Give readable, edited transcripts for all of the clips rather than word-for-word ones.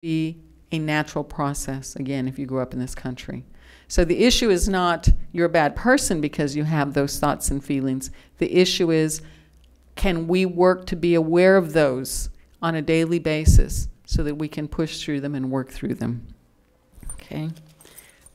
be a natural process, again, if you grew up in this country. So the issue is not you're a bad person because you have those thoughts and feelings. The issue is, can we work to be aware of those on a daily basis so that we can push through them and work through them? Okay.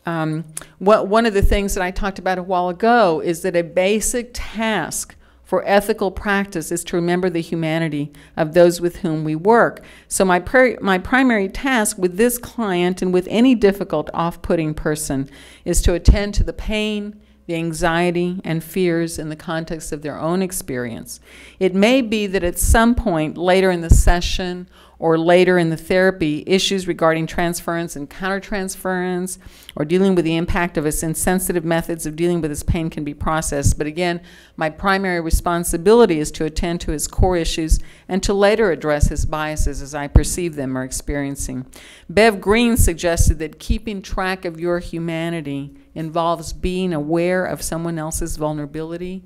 One of the things that I talked about a while ago is that a basic task for ethical practice is to remember the humanity of those with whom we work. So my primary task with this client and with any difficult, off-putting person is to attend to the pain, the anxiety, and fears in the context of their own experience. It may be that at some point later in the session or later in the therapy, issues regarding transference and countertransference or dealing with the impact of his insensitive methods of dealing with his pain can be processed. But again, my primary responsibility is to attend to his core issues and to later address his biases as I perceive them or experiencing. Bev Green suggested that keeping track of your humanity involves being aware of someone else's vulnerability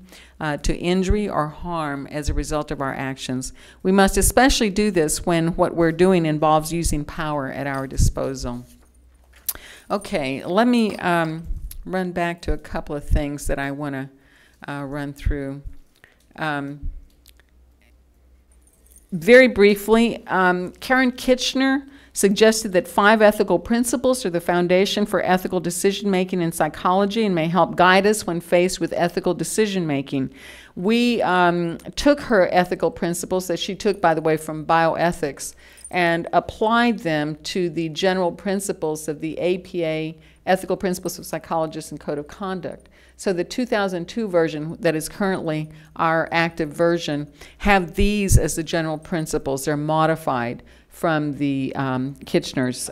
to injury or harm as a result of our actions. We must especially do this when what we're doing involves using power at our disposal. Okay, let me run back to a couple of things that I want to run through. Very briefly, Karen Kitchener suggested that 5 ethical principles are the foundation for ethical decision-making in psychology and may help guide us when faced with ethical decision-making. We took her ethical principles that she took, by the way, from bioethics and applied them to the general principles of the APA, Ethical Principles of Psychologists and Code of Conduct. So the 2002 version that is currently our active version have these as the general principles. They're modified from the Kitchener's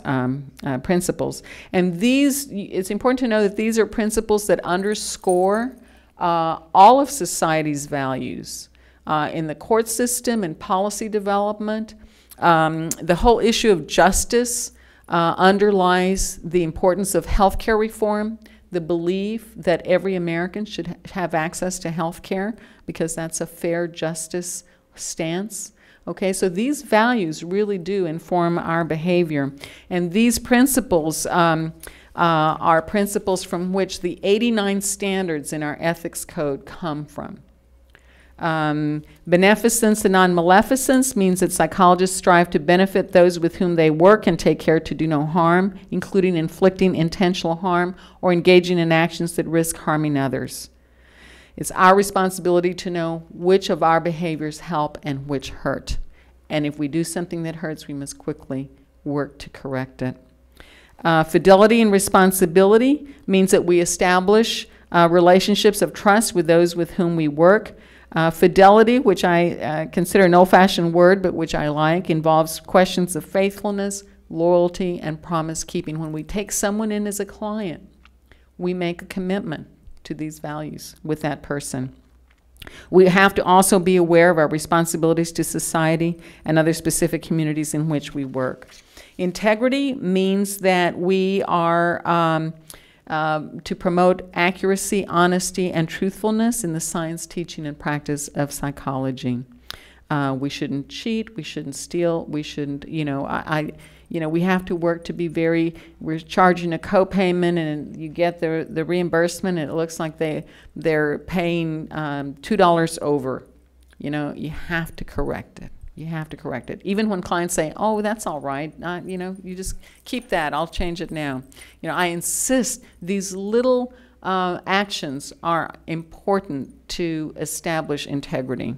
principles. And these, it's important to know that these are principles that underscore all of society's values in the court system and policy development. The whole issue of justice underlies the importance of healthcare reform, the belief that every American should have access to health care because that's a fair justice stance. Okay, so these values really do inform our behavior. And these principles are principles from which the 89 standards in our ethics code come from. Beneficence and non-maleficence means that psychologists strive to benefit those with whom they work and take care to do no harm, including inflicting intentional harm or engaging in actions that risk harming others. It's our responsibility to know which of our behaviors help and which hurt. And if we do something that hurts, we must quickly work to correct it. Fidelity and responsibility means that we establish relationships of trust with those with whom we work. Fidelity, which I consider an old-fashioned word, but which I like, involves questions of faithfulness, loyalty, and promise-keeping. When we take someone in as a client, we make a commitment to these values with that person. We have to also be aware of our responsibilities to society and other specific communities in which we work. Integrity means that we are to promote accuracy, honesty, and truthfulness in the science, teaching, and practice of psychology. We shouldn't cheat, we shouldn't steal, we shouldn't, we have to work to be very, we're charging a copayment and you get the reimbursement and it looks like they're paying $2 over. You have to correct it. You have to correct it. Even when clients say, oh, that's all right, you just keep that, I'll change it now. I insist these little actions are important to establish integrity.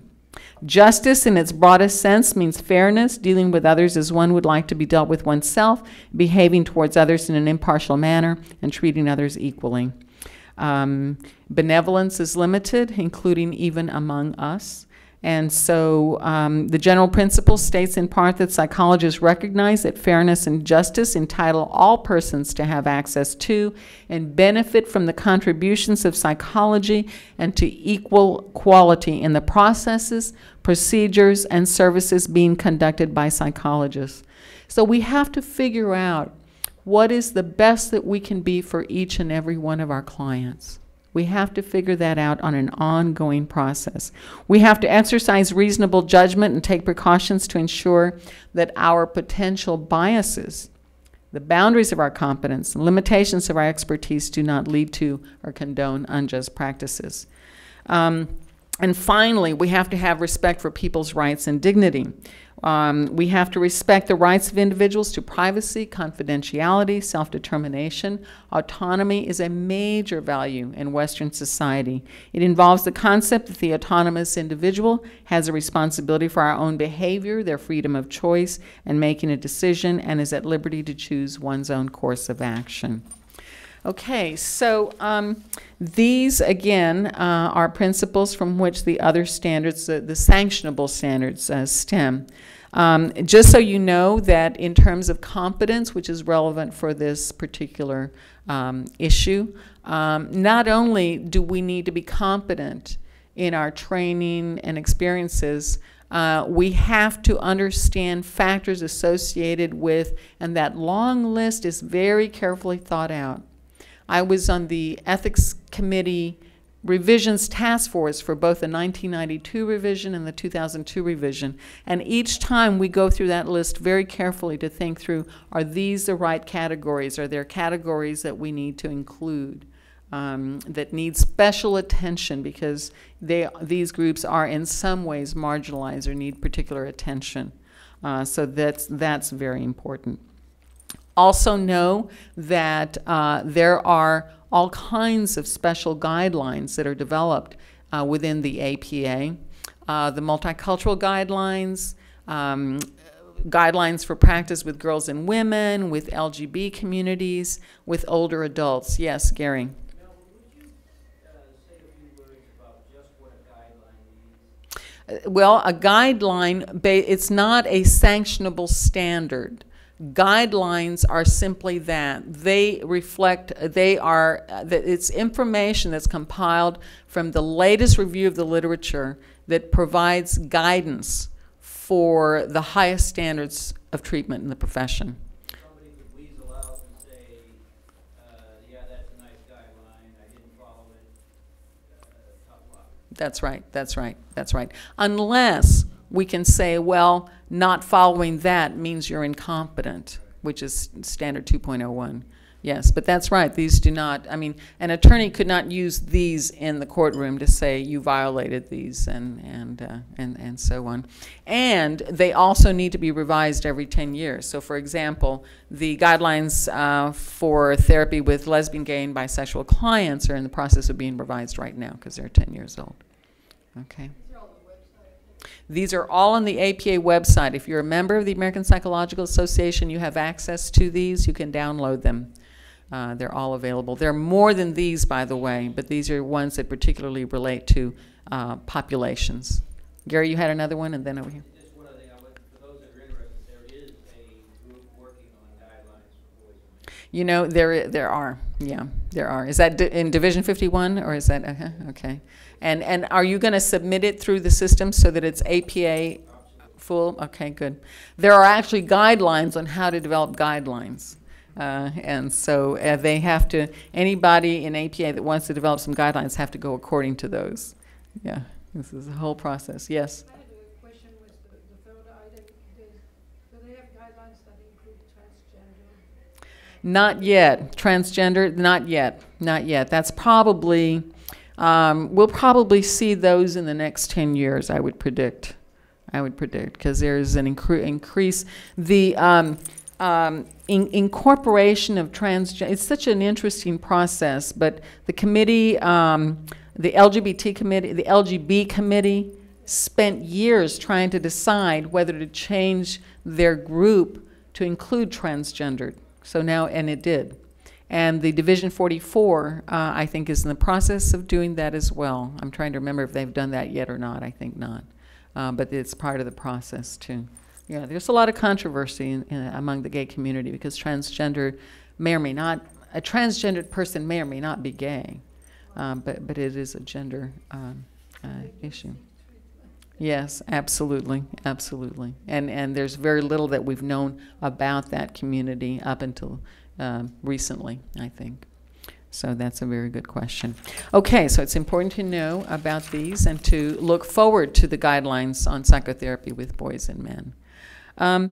Justice in its broadest sense means fairness, dealing with others as one would like to be dealt with oneself, behaving towards others in an impartial manner, and treating others equally. Benevolence is limited, including even among us. And so the general principle states in part that psychologists recognize that fairness and justice entitle all persons to have access to and benefit from the contributions of psychology and to equal quality in the processes, procedures, and services being conducted by psychologists. So we have to figure out what is the best that we can be for each and every one of our clients. We have to figure that out on an ongoing process. We have to exercise reasonable judgment and take precautions to ensure that our potential biases, the boundaries of our competence, and limitations of our expertise do not lead to or condone unjust practices. And finally, we have to have respect for people's rights and dignity. We have to respect the rights of individuals to privacy, confidentiality, self-determination. Autonomy is a major value in Western society. It involves the concept that the autonomous individual has a responsibility for our own behavior, their freedom of choice, and making a decision, and is at liberty to choose one's own course of action. Okay, so these, again, are principles from which the other standards, the sanctionable standards, stem. Just so you know that in terms of competence, which is relevant for this particular issue, not only do we need to be competent in our training and experiences, we have to understand factors associated with, and that long list is very carefully thought out. I was on the Ethics Committee revisions task force for both the 1992 revision and the 2002 revision. And each time we go through that list very carefully to think through, are these the right categories? Are there categories that we need to include that need special attention because these groups are in some ways marginalized or need particular attention? So that's very important. Also know that there are all kinds of special guidelines that are developed within the APA. The multicultural guidelines, guidelines for practice with girls and women, with LGB communities, with older adults. Yes, Gary? Now, would you say a few words about just what a guideline means? Well, a guideline, it's not a sanctionable standard. Guidelines are simply that. They reflect, it's information that's compiled from the latest review of the literature that provides guidance for the highest standards of treatment in the profession. Somebody could weasel out and say, yeah, that's a nice guideline, I didn't follow it, tough luck. That's right, that's right, that's right. Unless we can say, well, not following that means you're incompetent, which is standard 2.01. Yes, but that's right. These do not, I mean, an attorney could not use these in the courtroom to say you violated these and so on. And they also need to be revised every 10 years. So for example, the guidelines for therapy with lesbian, gay, and bisexual clients are in the process of being revised right now because they're 10 years old. Okay. These are all on the APA website. If you're a member of the American Psychological Association, you have access to these. You can download them. They're all available. There are more than these, by the way, but these are ones that particularly relate to populations. Gary, you had another one, and then over here. Just one other thing, for those that are interested, there is a group working on guidelines for boys and men. You know, there are. Yeah, there are. Is that in Division 51, or is that, okay. And are you going to submit it through the system so that it's APA full? Okay, good. There are actually guidelines on how to develop guidelines. And so they have to, anybody in APA that wants to develop some guidelines have to go according to those. Yeah, this is a whole process. Yes? I had a question with the third item. Do they have guidelines that include transgender? Not yet. Transgender, not yet. Not yet. That's probably, we'll probably see those in the next 10 years, I would predict. I would predict, because there's an increase. The incorporation of transgender, it's such an interesting process, but the committee, the LGBT committee, the LGB committee spent years trying to decide whether to change their group to include transgendered. So now, and it did. And the Division 44, I think, is in the process of doing that as well. I'm trying to remember if they've done that yet or not. I think not. But it's part of the process, too. Yeah, there's a lot of controversy among the gay community because transgender may or may not, a transgendered person may or may not be gay, but it is a gender issue. Yes, absolutely, absolutely. And there's very little that we've known about that community up until recently, I think. So that's a very good question. Okay, so it's important to know about these and to look forward to the guidelines on psychotherapy with boys and men.